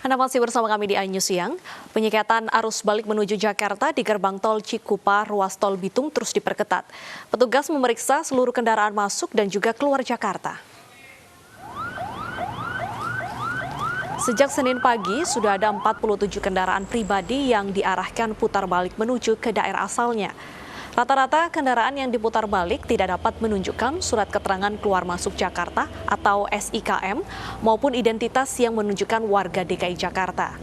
Anda masih bersama kami di iNews Siang. Penyekatan arus balik menuju Jakarta di gerbang tol Cikupa, ruas tol Bitung terus diperketat. Petugas memeriksa seluruh kendaraan masuk dan juga keluar Jakarta. Sejak Senin pagi, sudah ada 47 kendaraan pribadi yang diarahkan putar balik menuju ke daerah asalnya. Rata-rata kendaraan yang diputar balik tidak dapat menunjukkan surat keterangan keluar masuk Jakarta atau SIKM maupun identitas yang menunjukkan warga DKI Jakarta.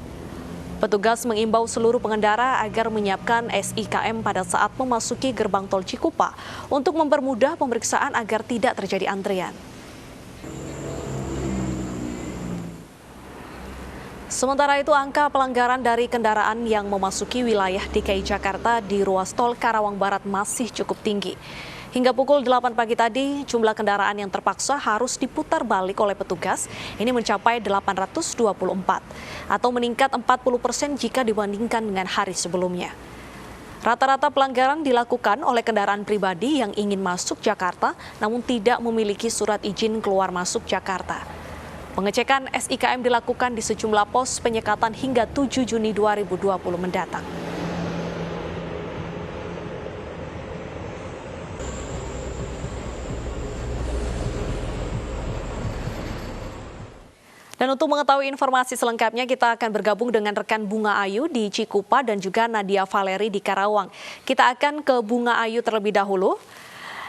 Petugas mengimbau seluruh pengendara agar menyiapkan SIKM pada saat memasuki gerbang tol Cikupa untuk mempermudah pemeriksaan agar tidak terjadi antrian. Sementara itu, angka pelanggaran dari kendaraan yang memasuki wilayah DKI Jakarta di ruas tol Karawang Barat masih cukup tinggi. Hingga pukul 8 pagi tadi, jumlah kendaraan yang terpaksa harus diputar balik oleh petugas ini mencapai 824 atau meningkat 40% jika dibandingkan dengan hari sebelumnya. Rata-rata pelanggaran dilakukan oleh kendaraan pribadi yang ingin masuk Jakarta namun tidak memiliki surat izin keluar masuk Jakarta. Pengecekan SIKM dilakukan di sejumlah pos penyekatan hingga 7 Juni 2020 mendatang. Dan untuk mengetahui informasi selengkapnya, kita akan bergabung dengan rekan Bunga Ayu di Cikupa dan juga Nadia Valeri di Karawang. Kita akan ke Bunga Ayu terlebih dahulu.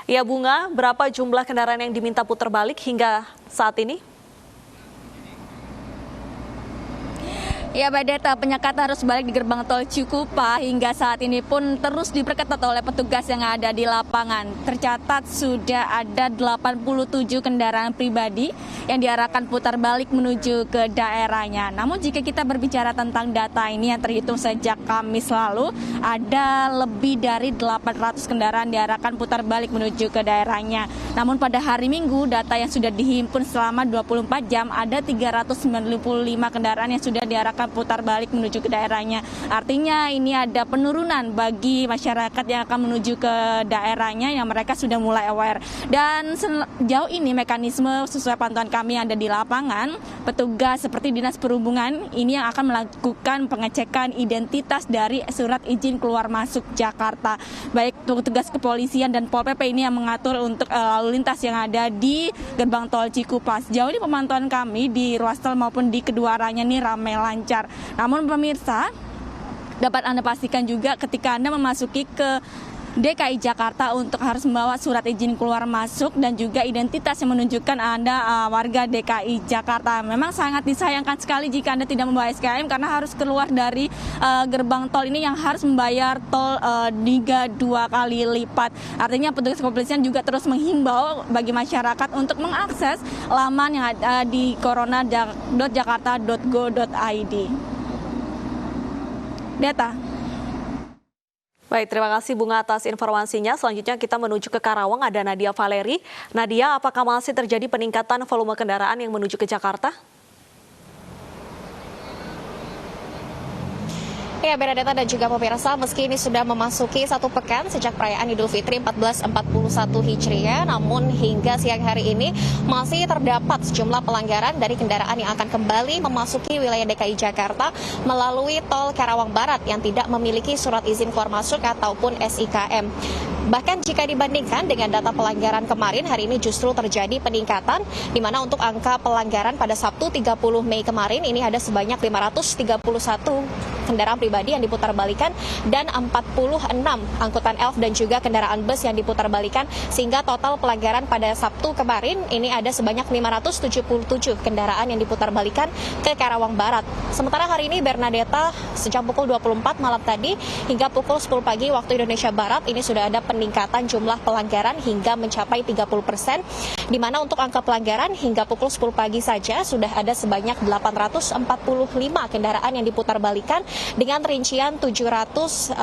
Ya Bunga, berapa jumlah kendaraan yang diminta putar balik hingga saat ini? Ya, Badeta, penyekatan arus balik di gerbang tol Cikupa hingga saat ini pun terus diperketat oleh petugas yang ada di lapangan. Tercatat sudah ada 87 kendaraan pribadi yang diarahkan putar balik menuju ke daerahnya. Namun jika kita berbicara tentang data ini yang terhitung sejak Kamis lalu, ada lebih dari 800 kendaraan diarahkan putar balik menuju ke daerahnya. Namun pada hari Minggu, data yang sudah dihimpun selama 24 jam, ada 395 kendaraan yang sudah diarahkan putar balik menuju ke daerahnya. Artinya ini ada penurunan bagi masyarakat yang akan menuju ke daerahnya yang mereka sudah mulai aware. Dan sejauh ini mekanisme sesuai pantauan kami yang ada di lapangan, petugas seperti Dinas Perhubungan ini yang akan melakukan pengecekan identitas dari surat izin keluar masuk Jakarta. Baik petugas kepolisian dan Pol PP ini yang mengatur untuk lalu lintas yang ada di gerbang tol Cikupa. Sejauh ini pemantauan kami di ruas tol maupun di kedua arahnya ini ramai lancar. Namun pemirsa, dapat Anda pastikan juga ketika Anda memasuki ke DKI Jakarta untuk harus membawa surat izin keluar masuk dan juga identitas yang menunjukkan Anda warga DKI Jakarta. Memang sangat disayangkan sekali jika Anda tidak membawa SKM karena harus keluar dari gerbang tol ini yang harus membayar tol hingga 2 kali lipat. Artinya petugas kepolisian juga terus menghimbau bagi masyarakat untuk mengakses laman yang ada di corona.jakarta.go.id. Data. Baik, terima kasih Bunga atas informasinya. Selanjutnya kita menuju ke Karawang, ada Nadia Valeri. Nadia, apakah masih terjadi peningkatan volume kendaraan yang menuju ke Jakarta? Ya, Bernadetta dan juga pemirsa, meski ini sudah memasuki satu pekan sejak perayaan Idul Fitri 1441 Hijriah, namun hingga siang hari ini masih terdapat sejumlah pelanggaran dari kendaraan yang akan kembali memasuki wilayah DKI Jakarta melalui tol Karawang Barat yang tidak memiliki surat izin keluar masuk ataupun SIKM. Bahkan jika dibandingkan dengan data pelanggaran kemarin, hari ini justru terjadi peningkatan, di mana untuk angka pelanggaran pada Sabtu 30 Mei kemarin ini ada sebanyak 531 kendaraan pribadi yang diputar-balikan dan 46 angkutan elf dan juga kendaraan bus yang diputar-balikan, sehingga total pelanggaran pada Sabtu kemarin ini ada sebanyak 577 kendaraan yang diputar-balikan ke Karawang Barat. Sementara hari ini Bernadetta, sejak pukul 24 malam tadi hingga pukul 10 pagi waktu Indonesia Barat ini sudah ada peningkatan jumlah pelanggaran hingga mencapai 30%, di mana untuk angka pelanggaran hingga pukul 10 pagi saja sudah ada sebanyak 845 kendaraan yang diputar-balikan dengan rincian 744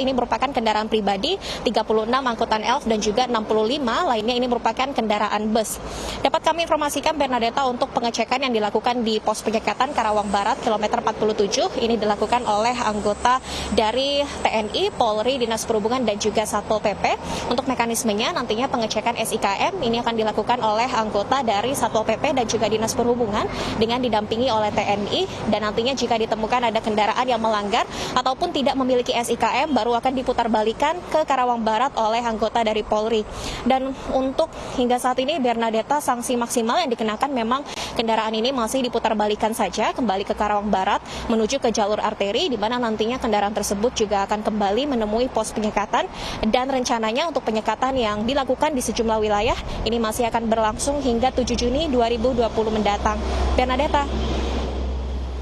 ini merupakan kendaraan pribadi, 36 angkutan elf dan juga 65 lainnya ini merupakan kendaraan bus. Dapat kami informasikan Bernadetta, untuk pengecekan yang dilakukan di pos penyekatan Karawang Barat kilometer 47 ini dilakukan oleh anggota dari TNI, Polri, Dinas Perhubungan dan juga Satpol PP. Untuk mekanismenya nantinya pengecekan SIKM ini akan dilakukan oleh anggota dari Satpol PP dan juga Dinas Perhubungan dengan didampingi oleh TNI, dan nantinya jika ditemukan ada kendaraan yang melanggar ataupun tidak memiliki SIKM baru akan diputarbalikkan ke Karawang Barat oleh anggota dari Polri. Dan untuk hingga saat ini Bernadetta, sanksi maksimal yang dikenakan memang kendaraan ini masih diputarbalikan saja kembali ke Karawang Barat menuju ke jalur arteri, di mana nantinya kendaraan tersebut juga akan kembali menemui pos penyekatan, dan rencananya untuk penyekatan yang dilakukan di sejumlah wilayah ini masih akan berlangsung hingga 7 Juni 2020 mendatang. Bernadetta.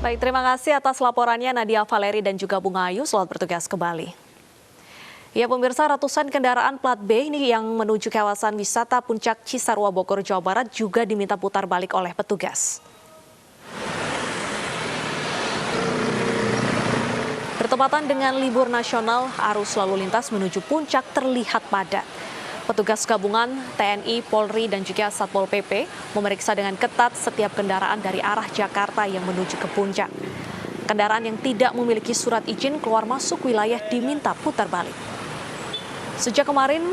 Baik, terima kasih atas laporannya Nadia Valeri dan juga Bunga Ayu. Selamat bertugas kembali. Ya pemirsa, ratusan kendaraan plat B ini yang menuju kawasan wisata Puncak Cisarua Bogor, Jawa Barat juga diminta putar balik oleh petugas. Bertepatan dengan libur nasional, arus lalu lintas menuju puncak terlihat padat. Petugas gabungan TNI, Polri, dan juga Satpol PP memeriksa dengan ketat setiap kendaraan dari arah Jakarta yang menuju ke puncak. Kendaraan yang tidak memiliki surat izin keluar masuk wilayah diminta putar balik. Sejak kemarin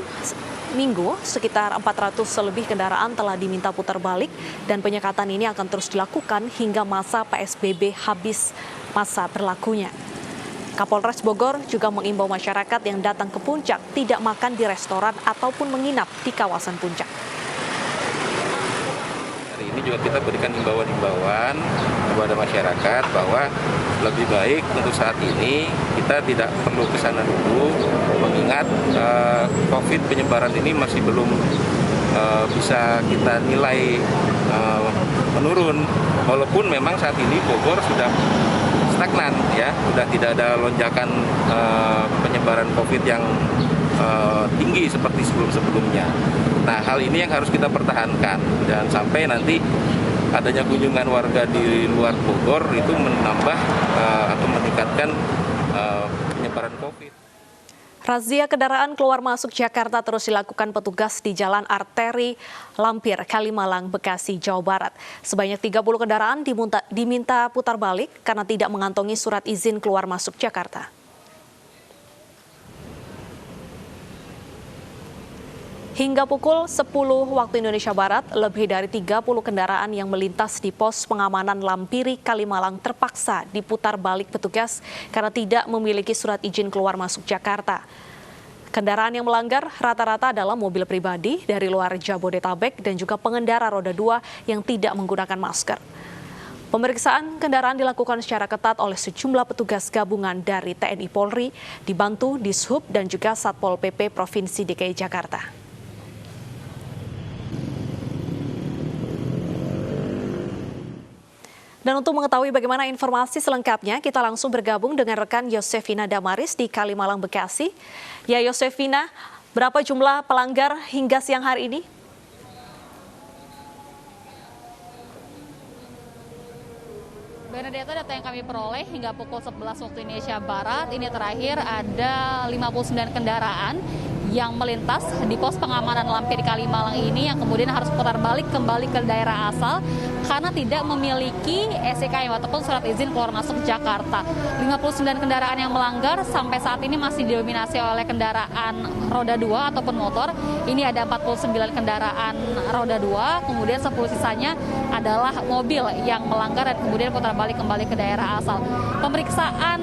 Minggu, sekitar 400 lebih kendaraan telah diminta putar balik, dan penyekatan ini akan terus dilakukan hingga masa PSBB habis masa berlakunya. Kapolres Bogor juga mengimbau masyarakat yang datang ke puncak tidak makan di restoran ataupun menginap di kawasan puncak. Hari ini juga kita berikan himbauan-himbauan kepada masyarakat bahwa lebih baik untuk saat ini kita tidak perlu ke sana dulu, mengingat COVID penyebaran ini masih belum bisa kita nilai menurun, walaupun memang saat ini Bogor sudah stagnan, ya, sudah tidak ada lonjakan penyebaran COVID yang tinggi seperti sebelum-sebelumnya. Nah, hal ini yang harus kita pertahankan, dan sampai nanti adanya kunjungan warga di luar Bogor itu menambah atau meningkatkan penyebaran COVID. Razia kendaraan keluar masuk Jakarta terus dilakukan petugas di Jalan Arteri Lampir, Kalimalang, Bekasi, Jawa Barat. Sebanyak 30 kendaraan diminta putar balik karena tidak mengantongi surat izin keluar masuk Jakarta. Hingga pukul 10 waktu Indonesia Barat, lebih dari 30 kendaraan yang melintas di pos pengamanan Lampiri, Kalimalang terpaksa diputar balik petugas karena tidak memiliki surat izin keluar masuk Jakarta. Kendaraan yang melanggar rata-rata adalah mobil pribadi dari luar Jabodetabek dan juga pengendara roda 2 yang tidak menggunakan masker. Pemeriksaan kendaraan dilakukan secara ketat oleh sejumlah petugas gabungan dari TNI Polri, dibantu Dishub dan juga Satpol PP Provinsi DKI Jakarta. Dan untuk mengetahui bagaimana informasi selengkapnya, kita langsung bergabung dengan rekan Yosefina Damaris di Kalimalang, Bekasi. Ya Yosefina, berapa jumlah pelanggar hingga siang hari ini? Bernadetta, data yang kami peroleh hingga pukul 11 waktu Indonesia Barat, ini terakhir ada 59 kendaraan yang melintas di pos pengamanan Lampir Kalimalang ini yang kemudian harus putar balik kembali ke daerah asal karena tidak memiliki SIKM ataupun surat izin keluar masuk Jakarta. 59 kendaraan yang melanggar sampai saat ini masih didominasi oleh kendaraan roda 2 ataupun motor. Ini ada 49 kendaraan roda 2, kemudian 10 sisanya adalah mobil yang melanggar dan kemudian putar balik kembali ke daerah asal. Pemeriksaan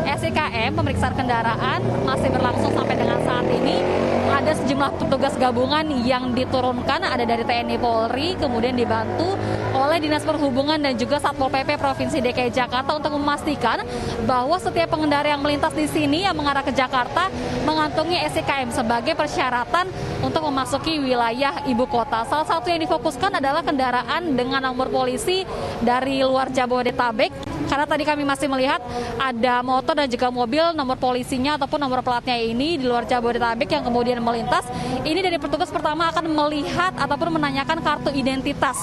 SIKM, pemeriksaan kendaraan masih berlangsung sampai dengan saat ini. Ada sejumlah petugas gabungan yang diturunkan, ada dari TNI Polri, kemudian dibantu oleh Dinas Perhubungan dan juga Satpol PP Provinsi DKI Jakarta untuk memastikan bahwa setiap pengendara yang melintas di sini yang mengarah ke Jakarta mengantongi SIKM sebagai persyaratan untuk memasuki wilayah ibu kota. Salah satu yang difokuskan adalah kendaraan dengan nomor polisi dari luar Jabodetabek, karena tadi kami masih melihat ada motor dan juga mobil nomor polisinya ataupun nomor platnya ini di luar Jabodetabek yang kemudian melintas. Ini dari petugas pertama akan melihat ataupun menanyakan kartu identitas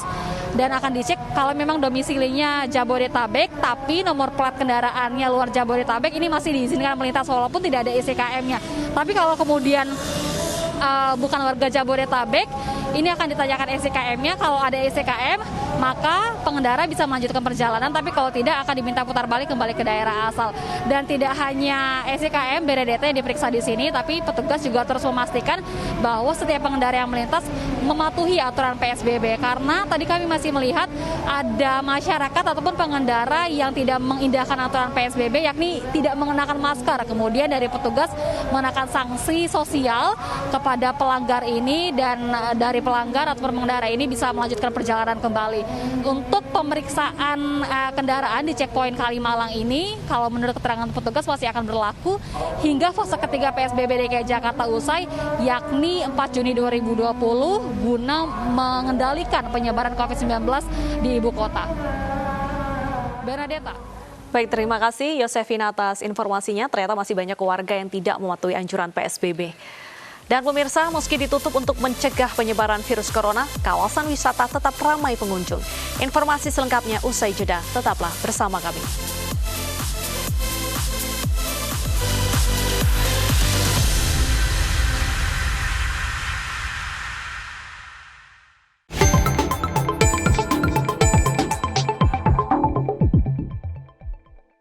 dan akan dicek kalau memang domisilinya Jabodetabek tapi nomor plat kendaraannya luar Jabodetabek ini masih diizinkan melintas walaupun tidak ada SIKM-nya. Tapi kalau kemudian bukan warga Jabodetabek, ini akan ditanyakan SIKM-nya. Kalau ada SIKM, maka pengendara bisa melanjutkan perjalanan, tapi kalau tidak akan diminta putar balik kembali ke daerah asal. Dan tidak hanya SIKM, BRDT yang diperiksa di sini, tapi petugas juga terus memastikan bahwa setiap pengendara yang melintas mematuhi aturan PSBB. Karena tadi kami masih melihat ada masyarakat ataupun pengendara yang tidak mengindahkan aturan PSBB, yakni tidak mengenakan masker. Kemudian dari petugas mengenakan sanksi sosial kepada pelanggar ini, dan dari pelanggar atau pengendara ini bisa melanjutkan perjalanan kembali. Untuk pemeriksaan kendaraan di checkpoint Kalimalang ini, kalau menurut keterangan petugas masih akan berlaku hingga fase ketiga PSBB DKI Jakarta usai, yakni 4 Juni 2020 guna mengendalikan penyebaran COVID-19 di ibu kota. Bernadetta. Baik, terima kasih Yosefina atas informasinya. Ternyata masih banyak warga yang tidak mematuhi anjuran PSBB. Dan pemirsa, meski ditutup untuk mencegah penyebaran virus corona, kawasan wisata tetap ramai pengunjung. Informasi selengkapnya usai jeda, tetaplah bersama kami.